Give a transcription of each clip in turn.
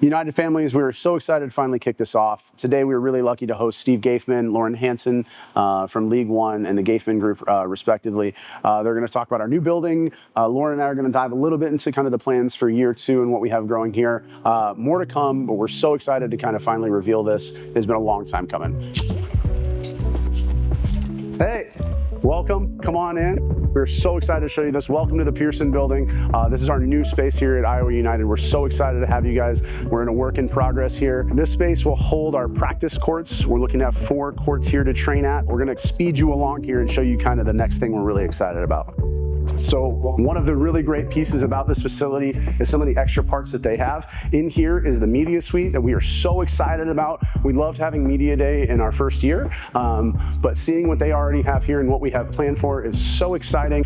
United Families, we were so excited to finally kick this off. Today, we were really lucky to host Steve Geifman, Lauren Hansen from League One and the Geifman Group, respectively. They're going to talk about our new building. Lauren and I are going to dive a little bit into kind of the plans for year two and what we have growing here. More to come, but we're so excited to kind of finally reveal this. It's been a long time coming. Hey, welcome. Come on in. We're so excited to show you this. Welcome to the Pearson building. This is our new space here at Iowa United. We're so excited to have you guys. We're in a work in progress here. This space will hold our practice courts. We're looking at 4 courts here to train at. We're going to speed you along here and show you kind of the next thing we're really excited about. So one of the really great pieces about this facility is some of the extra parts that they have. In here is the media suite that we are so excited about. We loved having media day in our first year, but seeing what they already have here and what we have planned for is so exciting.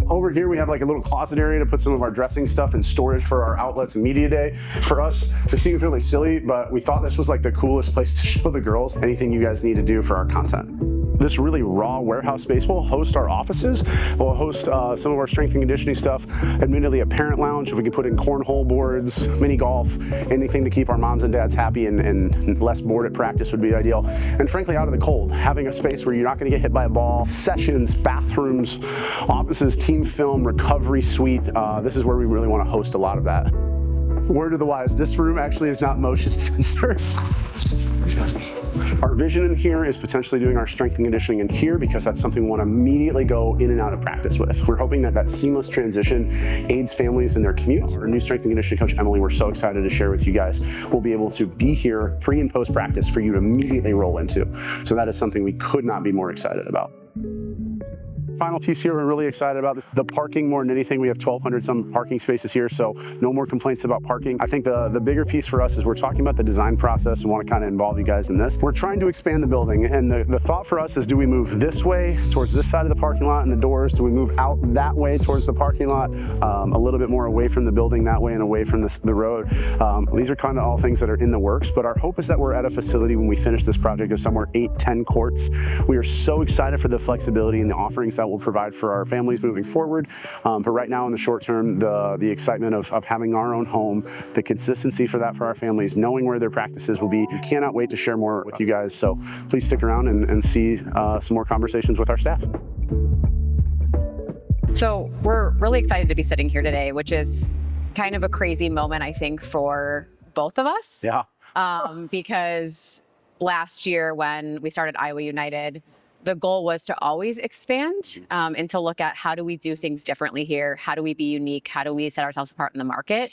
Over here, we have like a little closet area to put some of our dressing stuff and storage for our outlets and media day. For us, this seems really silly, but we thought this was like the coolest place to show the girls anything you guys need to do for our content. This really raw warehouse space will host our offices. We'll host some of our strength and conditioning stuff. Admittedly, a parent lounge, if we could put in cornhole boards, mini golf, anything to keep our moms and dads happy and less bored at practice would be ideal. And frankly, out of the cold, having a space where you're not going to get hit by a ball, sessions, bathrooms, offices, team film, recovery suite. This is where we really want to host a lot of that. Word of the wise, this room actually is not motion censored. Our vision in here is potentially doing our strength and conditioning in here because that's something we want to immediately go in and out of practice with. We're hoping that seamless transition aids families in their commutes. Our new strength and conditioning coach, Emily, we're so excited to share with you guys. We'll be able to be here pre and post practice for you to immediately roll into. So that is something we could not be more excited about. Final piece here we're really excited about is the parking more than anything. We have 1,200 some parking spaces here, so no more complaints about parking. I think the bigger piece for us is we're talking about the design process and want to kind of involve you guys in this. We're trying to expand the building, and the thought for us is, do we move this way towards this side of the parking lot and the doors? Do we move out that way towards the parking lot, a little bit more away from the building that way and away from the road? These are kind of all things that are in the works, but our hope is that we're at a facility when we finish this project of somewhere 8-10 courts. We are so excited for the flexibility and the offerings that will provide for our families moving forward. But right now in the short term, the excitement of having our own home, the consistency for that for our families, knowing where their practices will be. We cannot wait to share more with you guys. So please stick around and see some more conversations with our staff. So we're really excited to be sitting here today, which is kind of a crazy moment, I think, for both of us. Yeah. Because last year when we started Iowa United, the goal was to always expand and to look at how do we do things differently here? How do we be unique? How do we set ourselves apart in the market?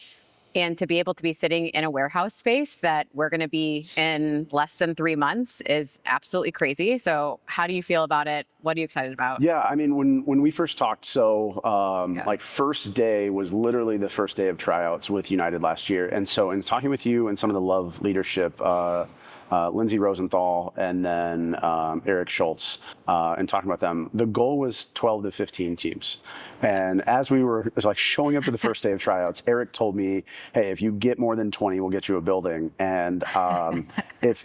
And to be able to be sitting in a warehouse space that we're going to be in less than 3 months is absolutely crazy. So how do you feel about it? What are you excited about? Yeah, I mean, when we first talked, like first day was literally the first day of tryouts with United last year. And so in talking with you and some of the Love leadership, Lindsay Rosenthal and then Eric Schultz, and talking about them, the goal was 12 to 15 teams. And as we were like showing up to the first day of tryouts, Eric told me, hey, if you get more than 20, we'll get you a building. And if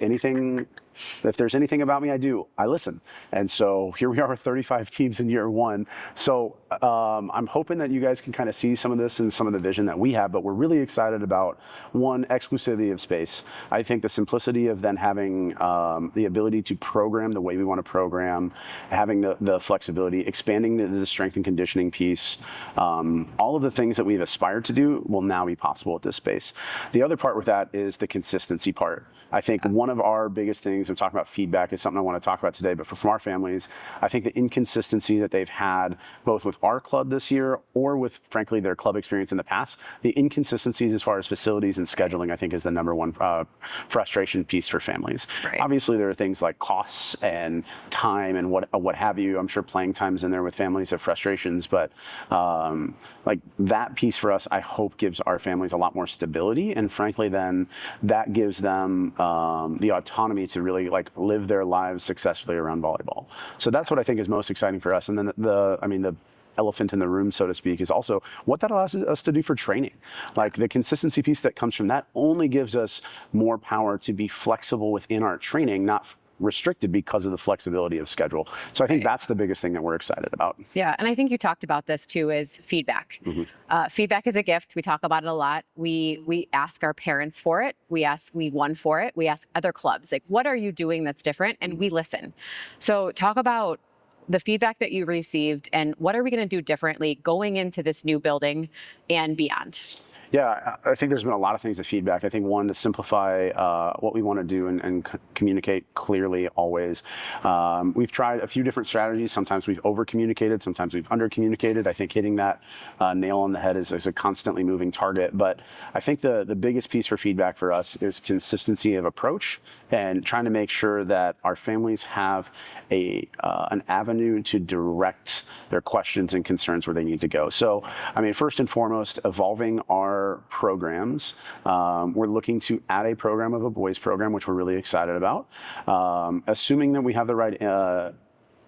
there's anything about me I listen. And so here we are with 35 teams in year one. So I'm hoping that you guys can kind of see some of this and some of the vision that we have, but we're really excited about, one, exclusivity of space. I think the simplicity of then having the ability to program the way we want to program, having the flexibility, expanding the strength and conditioning piece, all of the things that we've aspired to do will now be possible at this space. The other part with that is the consistency part. I think one of our biggest things, I'm talking about feedback, is something I want to talk about today, but from our families, I think the inconsistency that they've had both with our club this year or with, frankly, their club experience in the past, the inconsistencies as far as facilities and scheduling, I think is the number one frustration piece for families. Right. Obviously, there are things like costs and time and what have you. I'm sure playing time's in there with families of frustrations, but like that piece for us, I hope gives our families a lot more stability, and frankly, then that gives them the autonomy to really like live their lives successfully around volleyball. So that's what I think is most exciting for us. And then the elephant in the room, so to speak, is also what that allows us to do for training. Like the consistency piece that comes from that only gives us more power to be flexible within our training, not restricted because of the flexibility of schedule. So I think that's the biggest thing that we're excited about. Yeah, and I think you talked about this too, is feedback. Feedback is a gift. We talk about it a lot. We ask our parents for it. We ask League One for it. We ask other clubs, like, what are you doing that's different? And we listen. So talk about the feedback that you received and what are we going to do differently going into this new building and beyond? Yeah, I think there's been a lot of things of feedback. I think one, to simplify what we want to do and communicate clearly always. We've tried a few different strategies. Sometimes we've over-communicated, sometimes we've under-communicated. I think hitting that nail on the head is a constantly moving target. But I think the biggest piece for feedback for us is consistency of approach and trying to make sure that our families have an avenue to direct their questions and concerns where they need to go. So, I mean, first and foremost, evolving our programs. We're looking to add a program of a boys program, which we're really excited about. Assuming that we have the right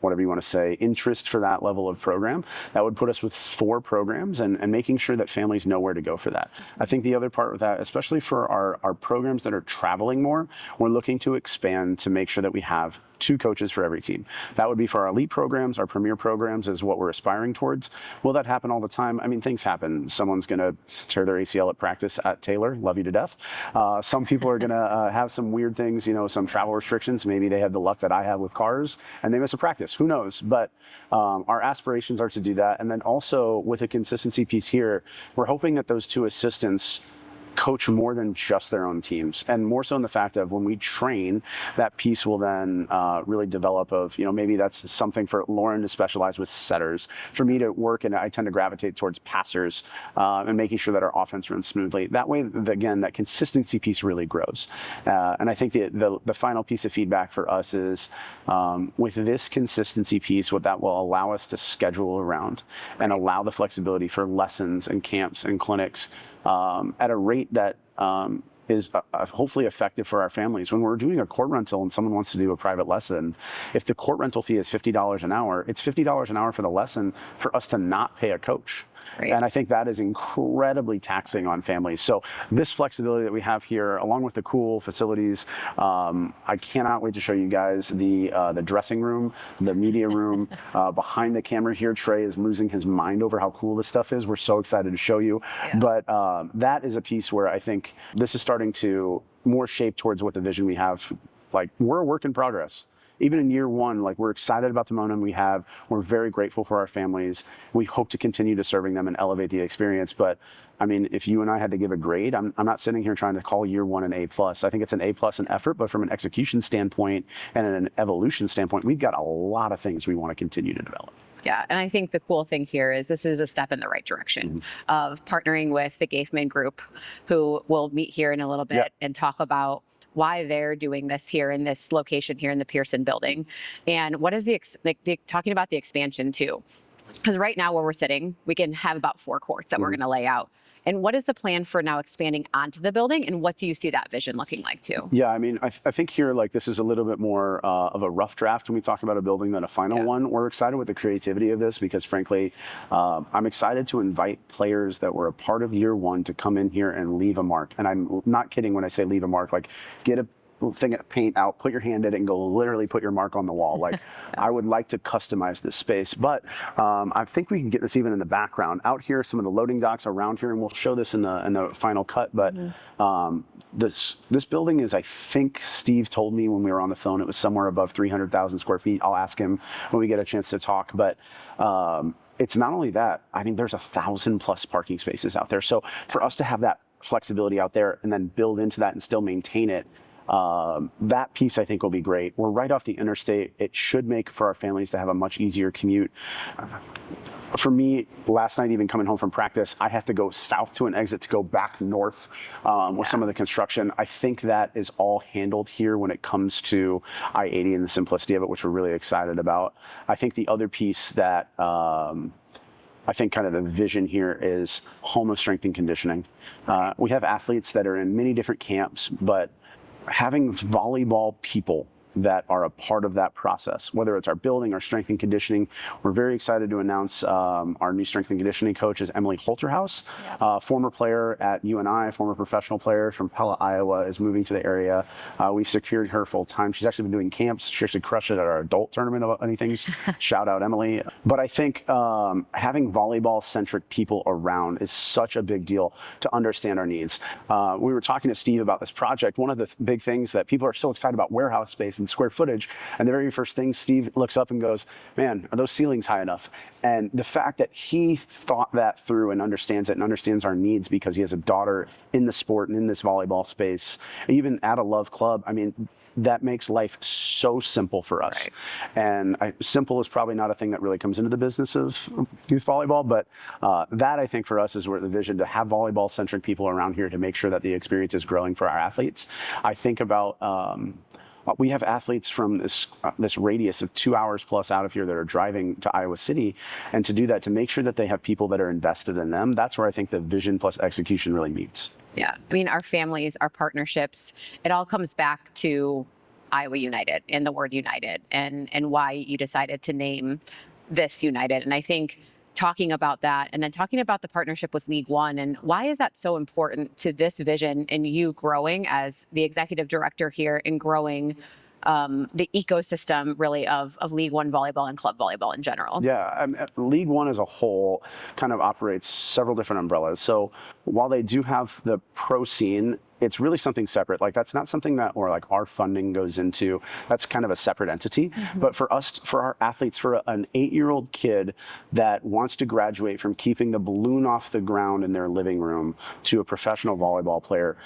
whatever you want to say, interest for that level of program, that would put us with 4 programs and making sure that families know where to go for that. I think the other part with that, especially for our programs that are traveling more, we're looking to expand to make sure that we have 2 coaches for every team. That would be for our elite programs. Our premier programs is what we're aspiring towards. Will that happen all the time? I mean, things happen. Someone's going to tear their ACL at practice at Taylor. Love you to death. Some people are going to have some weird things, some travel restrictions. Maybe they have the luck that I have with cars and they miss a practice. Who knows? But our aspirations are to do that. And then also with a consistency piece here, we're hoping that those 2 assistants coach more than just their own teams, and more so in the fact of when we train, that piece will then really develop of, maybe that's something for Lauren to specialize with setters, for me to work, and I tend to gravitate towards passers and making sure that our offense runs smoothly. That way, again, that consistency piece really grows. And I think the final piece of feedback for us is with this consistency piece, what that will allow us to schedule around and allow the flexibility for lessons and camps and clinics at a rate that is hopefully effective for our families. When we're doing a court rental and someone wants to do a private lesson, if the court rental fee is $50 an hour, it's $50 an hour for the lesson for us to not pay a coach. Right. And I think that is incredibly taxing on families. So this flexibility that we have here, along with the cool facilities, I cannot wait to show you guys the dressing room, the media room. Behind the camera here, Trey is losing his mind over how cool this stuff is. We're so excited to show you. Yeah. But that is a piece where I think this is starting to more shape towards what the vision we have. Like, we're a work in progress. Even in year 1, we're excited about the momentum we have. We're very grateful for our families. We hope to continue to serving them and elevate the experience. But I mean, if you and I had to give a grade, I'm not sitting here trying to call year 1 an A+. I think it's an A+ in effort, but from an execution standpoint and an evolution standpoint, we've got a lot of things we want to continue to develop. Yeah, and I think the cool thing here is this is a step in the right direction of partnering with the Geifman group, who will meet here in a little bit and talk about why they're doing this here in this location here in the Pearson building, and what is talking about the expansion too. Because right now where we're sitting, we can have about 4 courts that we're going to lay out. And what is the plan for now expanding onto the building, and what do you see that vision looking like too? Yeah, I mean, I think here, this is a little bit more of a rough draft when we talk about a building than a final one. We're excited with the creativity of this because, frankly, I'm excited to invite players that were a part of year 1 to come in here and leave a mark. And I'm not kidding when I say leave a mark. Get a thing of paint out, put your hand in it, and go literally put your mark on the wall. I would like to customize this space, but I think we can get this even in the background. Out here, some of the loading docks around here, and we'll show this in the final cut, but this building is, I think Steve told me when we were on the phone, it was somewhere above 300,000 square feet. I'll ask him when we get a chance to talk, but it's not only that. I mean, there's 1,000+ parking spaces out there. So for us to have that flexibility out there and then build into that and still maintain it, that piece I think will be great. We're right off the interstate. It should make for our families to have a much easier commute. For me, last night, even coming home from practice, I have to go south to an exit to go back north with some of the construction. I think that is all handled here when it comes to I-80 and the simplicity of it, which we're really excited about. I think the other piece that I think kind of the vision here is home of strength and conditioning. We have athletes that are in many different camps, but having volleyball people that are a part of that process, whether it's our building, our strength and conditioning. We're very excited to announce our new strength and conditioning coach is Emily Holterhouse, former player at UNI, former professional player from Pella, Iowa, is moving to the area. We've secured her full time. She's actually been doing camps. She actually crushed it at our adult tournament of anything. Shout out Emily. But I think having volleyball-centric people around is such a big deal to understand our needs. We were talking to Steve about this project. One of the big things that people are so excited about warehouse space and square footage, and the very first thing Steve looks up and goes, man, are those ceilings high enough? And the fact that he thought that through and understands it and understands our needs because he has a daughter in the sport and in this volleyball space, even at a Love Club, I mean, that makes life so simple for us. Right. And simple is probably not a thing that really comes into the business of youth volleyball, but that I think for us is where the vision to have volleyball-centric people around here to make sure that the experience is growing for our athletes. I think about we have athletes from this radius of 2 hours plus out of here that are driving to Iowa City, and to do that, to make sure that they have people that are invested in them, that's where I think the vision plus execution really meets. Yeah, I mean, our families, our partnerships, it all comes back to Iowa United and the word United and why you decided to name this United. And I think talking about that and then talking about the partnership with League One and why is that so important to this vision and you growing as the executive director here and growing the ecosystem really of League One volleyball and club volleyball in general. Yeah, League One as a whole kind of operates several different umbrellas. So while they do have the pro scene, it's really something separate. Like that's not something that, or like our funding goes into, that's kind of a separate entity. Mm-hmm. But for us, for our athletes, for an 8-year-old kid that wants to graduate from keeping the balloon off the ground in their living room to a professional volleyball player,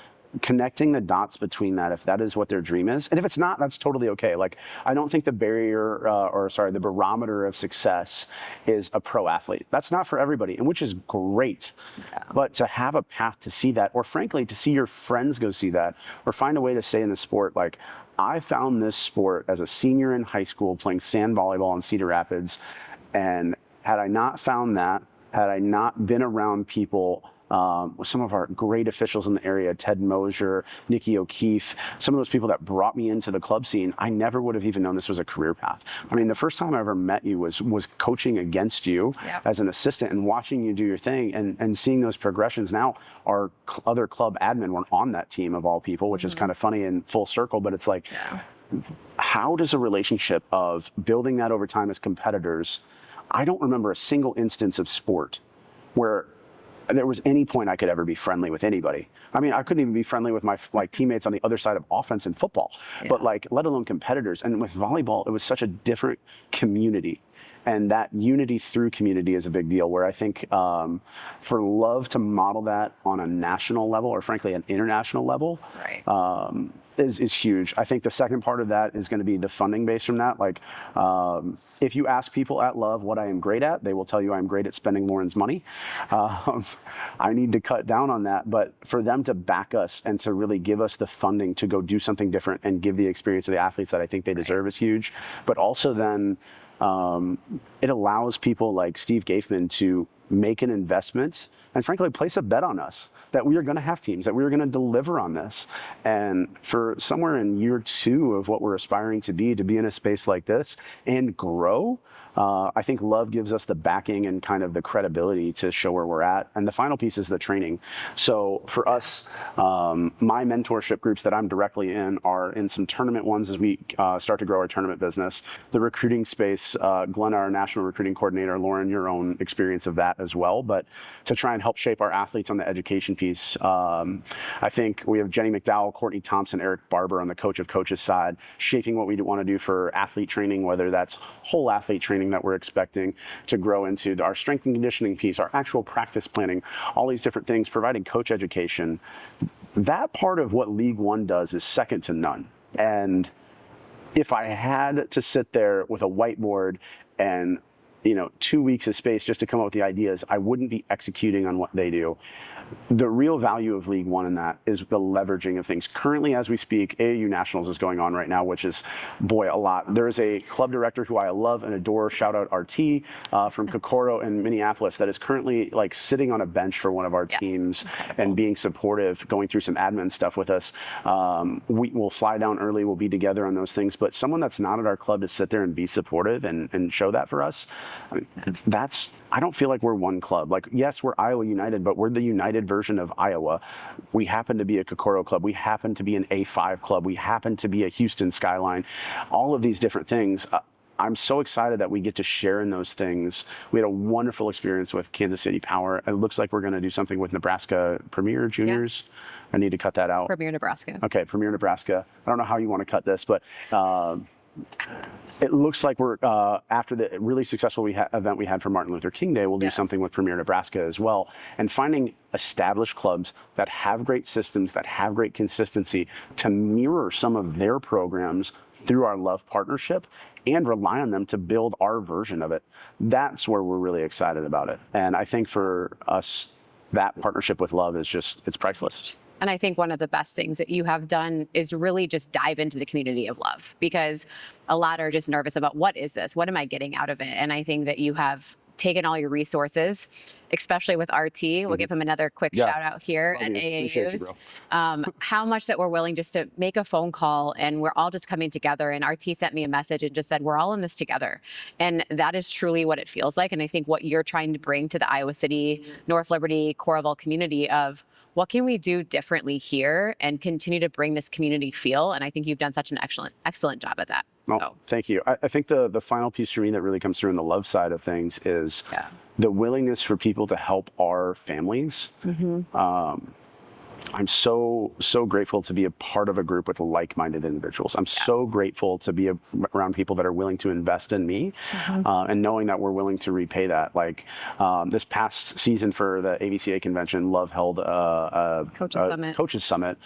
connecting the dots between that, if that is what their dream is. And if it's not, that's totally okay. Like, I don't think the the barometer of success is a pro athlete. That's not for everybody, and which is great. Yeah. But to have a path to see that, or frankly, to see your friends go see that, or find a way to stay in the sport. Like, I found this sport as a senior in high school playing sand volleyball in Cedar Rapids. And had I not found that, had I not been around people, with some of our great officials in the area, Ted Mosier, Nikki O'Keefe, some of those people that brought me into the club scene, I never would have even known this was a career path. I mean, the first time I ever met you was coaching against you as an assistant and watching you do your thing and seeing those progressions. Now our other club admin were on that team of all people, which is kind of funny and full circle, but it's like, how does a relationship of building that over time as competitors? I don't remember a single instance of sport where there was any point I could ever be friendly with anybody. I mean, I couldn't even be friendly with my teammates on the other side of offense in football, but let alone competitors. And with volleyball, it was such a different community. And that unity through community is a big deal, where I think for Love to model that on a national level, or frankly, an international level, is huge. I think the second part of that is going to be the funding base from that. Like, if you ask people at Love what I am great at, they will tell you I'm great at spending Lauren's money. I need to cut down on that. But for them to back us and to really give us the funding to go do something different and give the experience to the athletes that I think they deserve is huge. But also then, it allows people like Steve Geifman to make an investment and frankly place a bet on us that we are going to have teams, that we are going to deliver on this. And for somewhere in year 2 of what we're aspiring to be in a space like this and grow, I think Love gives us the backing and kind of the credibility to show where we're at. And the final piece is the training. So for us, my mentorship groups that I'm directly in are in some tournament ones as we start to grow our tournament business. The recruiting space, Glenn, our national recruiting coordinator, Lauren, your own experience of that as well. But to try and help shape our athletes on the education piece, I think we have Jenny McDowell, Courtney Thompson, Eric Barber on the coach of coaches side, shaping what we want to do for athlete training, whether that's whole athlete training that we're expecting to grow into, our strength and conditioning piece, our actual practice planning, all these different things, providing coach education. That part of what League One does is second to none. And if I had to sit there with a whiteboard and 2 weeks of space just to come up with the ideas, I wouldn't be executing on what they do. The real value of League One in that is the leveraging of things. Currently, as we speak, AAU Nationals is going on right now, which is, boy, a lot. There is a club director who I love and adore, shout out RT, from Kokoro in Minneapolis, that is currently like sitting on a bench for one of our teams and being supportive, going through some admin stuff with us. We will fly down early, we'll be together on those things, but someone that's not at our club to sit there and be supportive and show that for us, I mean, I don't feel like we're one club. Like, yes, we're Iowa United, but we're the United version of Iowa. We happen to be a Kokoro club. We happen to be an A5 club. We happen to be a Houston Skyline. All of these different things. I'm so excited that we get to share in those things. We had a wonderful experience with Kansas City Power. It looks like we're going to do something with Nebraska Premier Juniors. Yeah. I need to cut that out. Premier Nebraska. Okay, Premier Nebraska. I don't know how you want to cut this, but it looks like we're, after the really successful event we had for Martin Luther King Day, we'll do something with Premier Nebraska as well. And finding established clubs that have great systems, that have great consistency to mirror some of their programs through our Love partnership and rely on them to build our version of it. That's where we're really excited about it. And I think for us, that partnership with Love is just, it's priceless. And I think one of the best things that you have done is really just dive into the community of Love, because a lot are just nervous about, what is this? What am I getting out of it? And I think that you have taken all your resources, especially with RT. We'll give him another quick shout out here at AAUs. How much that we're willing just to make a phone call and we're all just coming together. And RT sent me a message and just said, we're all in this together. And that is truly what it feels like. And I think what you're trying to bring to the Iowa City, North Liberty, Coralville community of, what can we do differently here and continue to bring this community feel? And I think you've done such an excellent job at that. Oh, thank you. I think the final piece for me that really comes through in the Love side of things is the willingness for people to help our families. I'm so grateful to be a part of a group with like-minded individuals. I'm so grateful to be around people that are willing to invest in me, and knowing that we're willing to repay that. Like this past season for the AVCA convention, Love held a Coaches Summit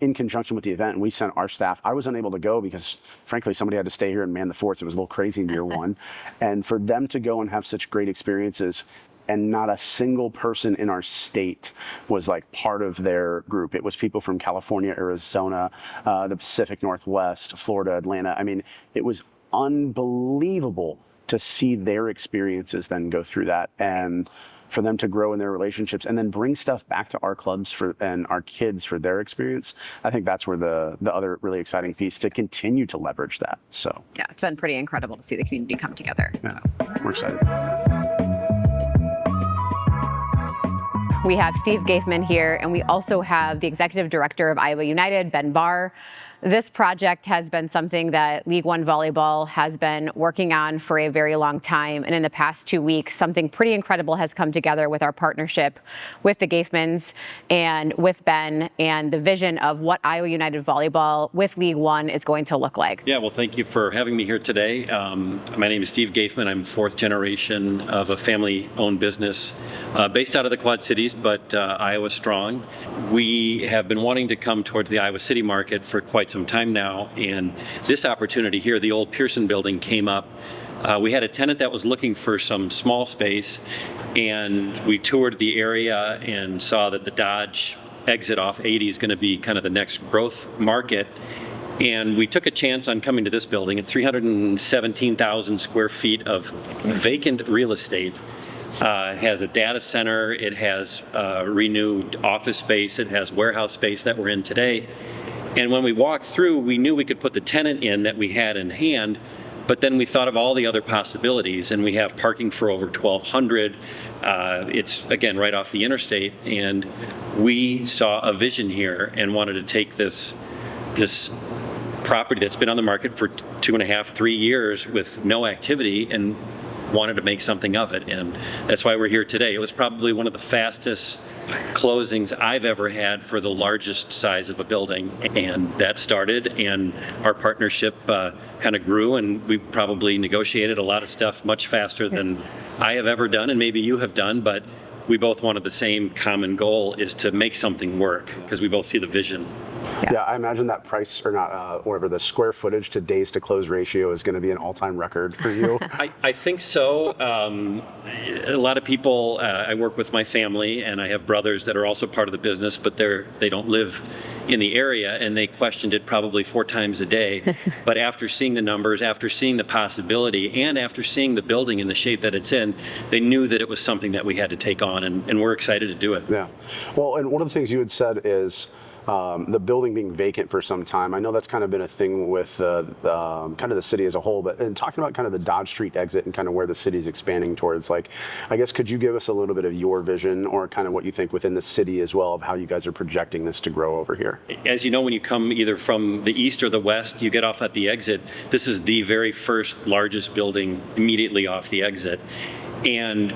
in conjunction with the event, and we sent our staff. I was unable to go because, frankly, somebody had to stay here and man the forts. It was a little crazy in year one. And for them to go and have such great experiences, and not a single person in our state was like part of their group. It was people from California, Arizona, the Pacific Northwest, Florida, Atlanta. I mean, it was unbelievable to see their experiences then go through that, and for them to grow in their relationships and then bring stuff back to our clubs and our kids for their experience. I think that's where the other really exciting piece, to continue to leverage that. So yeah, it's been pretty incredible to see the community come together. Yeah, we're excited. We have Steve Geifman here, and we also have the executive director of Iowa United, Ben Barr. This project has been something that League One Volleyball has been working on for a very long time. And in the past 2 weeks, something pretty incredible has come together with our partnership with the Geifmans and with Ben, and the vision of what Iowa United Volleyball with League One is going to look like. Yeah, well, thank you for having me here today. My name is Steve Geifman. I'm fourth generation of a family-owned business based out of the Quad Cities, but Iowa strong. We have been wanting to come towards the Iowa City market for quite some time now, and this opportunity here, the old Pearson building, came up. We had a tenant that was looking for some small space, and we toured the area and saw that the Dodge exit off 80 is going to be kind of the next growth market. And we took a chance on coming to this building. It's 317,000 square feet of vacant real estate. It has a data center, it has renewed office space, it has warehouse space that we're in today. And when we walked through, we knew we could put the tenant in that we had in hand, but then we thought of all the other possibilities, and we have parking for over 1,200. It's, again, right off the interstate, and we saw a vision here and wanted to take this property that's been on the market for 2.5, 3 years with no activity, and wanted to make something of it. And that's why we're here today. It was probably one of the fastest closings I've ever had for the largest size of a building, and that started, and our partnership kind of grew, and we probably negotiated a lot of stuff much faster than I have ever done, and maybe you have done, but we both wanted the same common goal, is to make something work, because we both see the vision Yeah, I imagine that price, or not, whatever, the square footage to days to close ratio is going to be an all-time record for you. I think so. A lot of people, I work with my family, and I have brothers that are also part of the business, but they don't live in the area, and they questioned it probably 4 times a day. But after seeing the numbers, after seeing the possibility, and after seeing the building in the shape that it's in, they knew that it was something that we had to take on, and we're excited to do it. Yeah. Well, and one of the things you had said is the building being vacant for some time. I know that's kind of been a thing with kind of the city as a whole, but talking about kind of the Dodge Street exit and kind of where the city's expanding towards, like, I guess, could you give us a little bit of your vision or kind of what you think within the city as well of how you guys are projecting this to grow over here? As you know, when you come either from the east or the west, you get off at the exit. This is the very first largest building immediately off the exit. And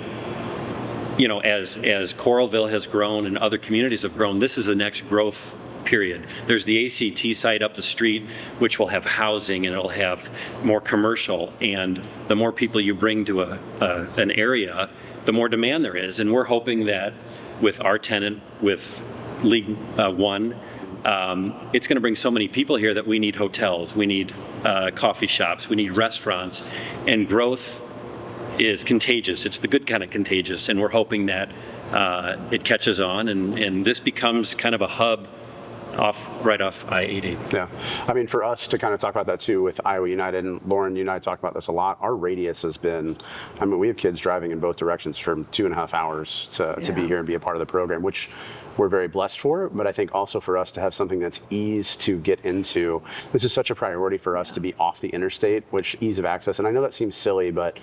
you know, as Coralville has grown and other communities have grown, this is the next growth period. There's the ACT site up the street, which will have housing and it'll have more commercial. And the more people you bring to an area, the more demand there is. And we're hoping that with our tenant, with League One, it's going to bring so many people here that we need hotels, we need coffee shops, we need restaurants, and growth is contagious. It's the good kind of contagious, and we're hoping that it catches on, and this becomes kind of a hub right off I-80. Yeah, I mean, for us to kind of talk about that too with Iowa United, and Lauren, you and I talk about this a lot, our radius has been, I mean, we have kids driving in both directions from 2.5 hours to be here and be a part of the program, which we're very blessed for, but I think also for us to have something that's ease to get into. This is such a priority for us to be off the interstate, which ease of access, and I know that seems silly, but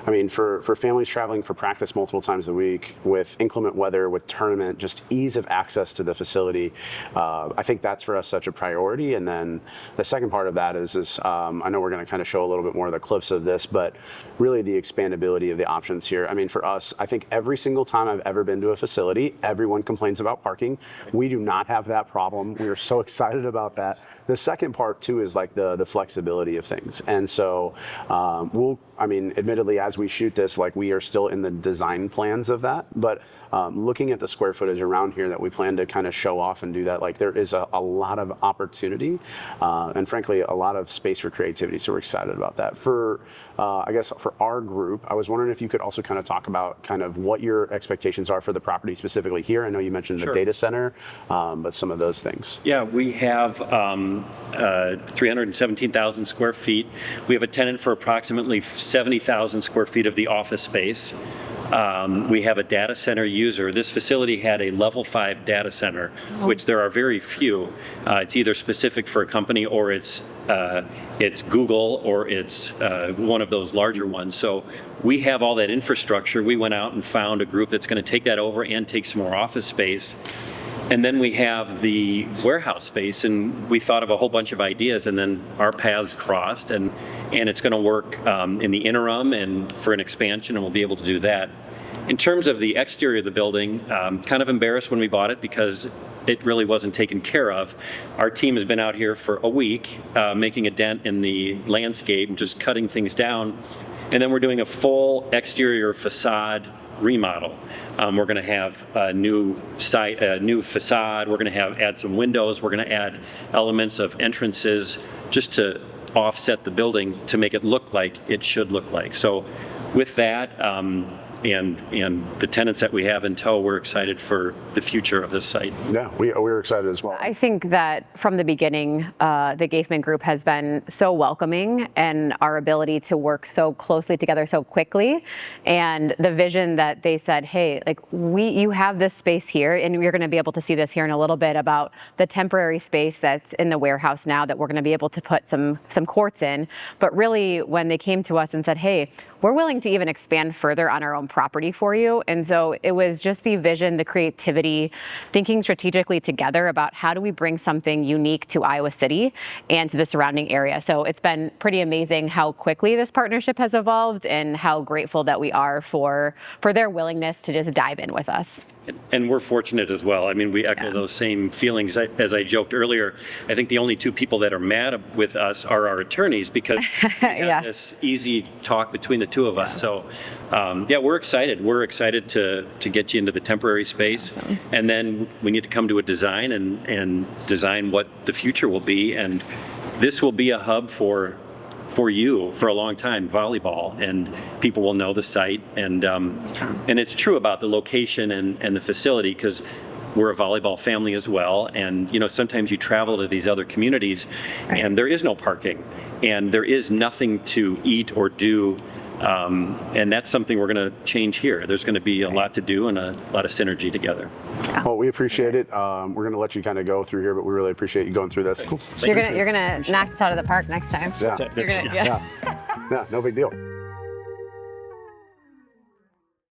I mean, for families traveling for practice multiple times a week, with inclement weather, with tournament, just ease of access to the facility, I think that's for us such a priority. And then the second part of that is I know we're going to kind of show a little bit more of the clips of this, but really the expandability of the options here. I mean, for us, I think every single time I've ever been to a facility, everyone complains about parking. We do not have that problem. We are so excited about that. The second part too is like the flexibility of things. And so I mean, admittedly, as we shoot this, like, we are still in the design plans of that, but looking at the square footage around here that we plan to kind of show off and do that, like, there is a lot of opportunity and frankly a lot of space for creativity, so we're excited about that. For I guess for our group, I was wondering if you could also kind of talk about kind of what your expectations are for the property specifically here. I know you mentioned the data center, but some of those things. Yeah, we have 317,000 square feet. We have a tenant for approximately 70,000 square feet of the office space. We have a data center user. This facility had a level 5 data center, which there are very few. It's either specific for a company, or it's Google, or it's one of those larger ones. So we have all that infrastructure. We went out and found a group that's going to take that over and take some more office space. And then we have the warehouse space, and we thought of a whole bunch of ideas, and then our paths crossed, and it's going to work in the interim and for an expansion, and we'll be able to do that. In terms of the exterior of the building, kind of embarrassed when we bought it because it really wasn't taken care of. Our team has been out here for a week making a dent in the landscape and just cutting things down, and then we're doing a full exterior facade remodel. We're going to have a new facade. We're going to add some windows. We're going to add elements of entrances just to offset the building to make it look like it should look like. So with that, and the tenants that we have in tow, we're excited for the future of this site. Yeah, we're excited as well. I think that from the beginning, the Geifman Group has been so welcoming, and our ability to work so closely together so quickly, and the vision that they said, hey, like, you have this space here, and you're going to be able to see this here in a little bit about the temporary space that's in the warehouse now that we're going to be able to put some courts in. But really, when they came to us and said, hey, we're willing to even expand further on our own property for you. And so it was just the vision, the creativity, thinking strategically together about how do we bring something unique to Iowa City and to the surrounding area. So it's been pretty amazing how quickly this partnership has evolved, and how grateful that we are for their willingness to just dive in with us. And we're fortunate as well. I mean, we echo those same feelings. As I joked earlier, I think the only two people that are mad with us are our attorneys, because we have this easy talk between the two of us. So, yeah, we're excited. We're excited to get you into the temporary space. Awesome. And then we need to come to a design and design what the future will be. And this will be a hub for you for a long time, volleyball, and people will know the site. And it's true about the location and the facility, because we're a volleyball family as well. And, you know, sometimes you travel to these other communities and there is no parking and there is nothing to eat or do. And that's something we're going to change here. There's going to be a lot to do and a lot of synergy together. Well, we appreciate it. We're going to let you kind of go through here, but we really appreciate you going through this. Cool. You're gonna knock us out of the park next time. Yeah. You're gonna, Yeah, no big deal.